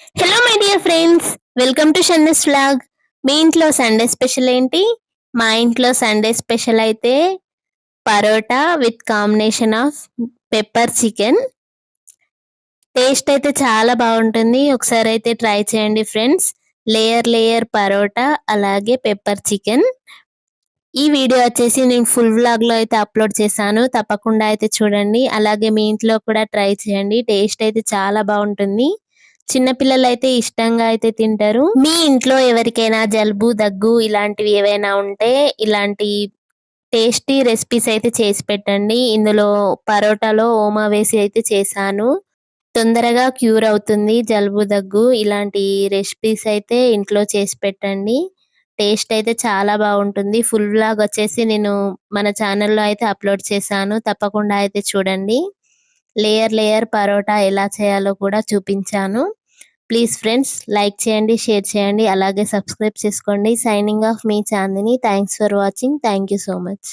Hello my dear friends, welcome to షన్నస్ vlog. మీ ఇంట్లో సండే స్పెషల్ ఏంటి? మా ఇంట్లో సండే స్పెషల్ అయితే parotta with combination of pepper chicken. Taste అయితే చాలా బాగుంటుంది. ఒకసారి అయితే ట్రై చేయండి ఫ్రెండ్స్. లేయర్ లేయర్ పరోటా అలాగే పెప్పర్ చికెన్. ఈ వీడియో వచ్చేసి నేను ఫుల్ వ్లాగ్ లో అయితే అప్లోడ్ చేశాను, తప్పకుండా అయితే చూడండి. అలాగే మీ ఇంట్లో కూడా ట్రై చేయండి, టేస్ట్ అయితే చాలా బాగుంటుంది. చిన్నపిల్లలు అయితే ఇష్టంగా అయితే తింటారు. మీ ఇంట్లో ఎవరికైనా జలుబు దగ్గు ఇలాంటివి ఏవైనా ఉంటే ఇలాంటి టేస్టీ రెసిపీస్ అయితే చేసి పెట్టండి. ఇందులో పరోటాలో ఓమా వేసి అయితే చేశాను, తొందరగా క్యూర్ అవుతుంది జలుబు దగ్గు. ఇలాంటి రెసిపీస్ అయితే ఇంట్లో చేసి పెట్టండి, టేస్ట్ అయితే చాలా బాగుంటుంది. ఫుల్ వ్లాగ్ వచ్చేసి నేను మన ఛానల్లో అయితే అప్లోడ్ చేశాను, తప్పకుండా అయితే చూడండి. లేయర్ లేయర్ పరోటా ఎలా చేయాలో కూడా చూపించాను. ప్లీజ్ ఫ్రెండ్స్ లైక్ చేయండి, షేర్ చేయండి, అలాగే సబ్స్క్రైబ్ చేసుకోండి. సైనింగ్ ఆఫ్ మీ Chandini. Thanks for watching. Thank you so much.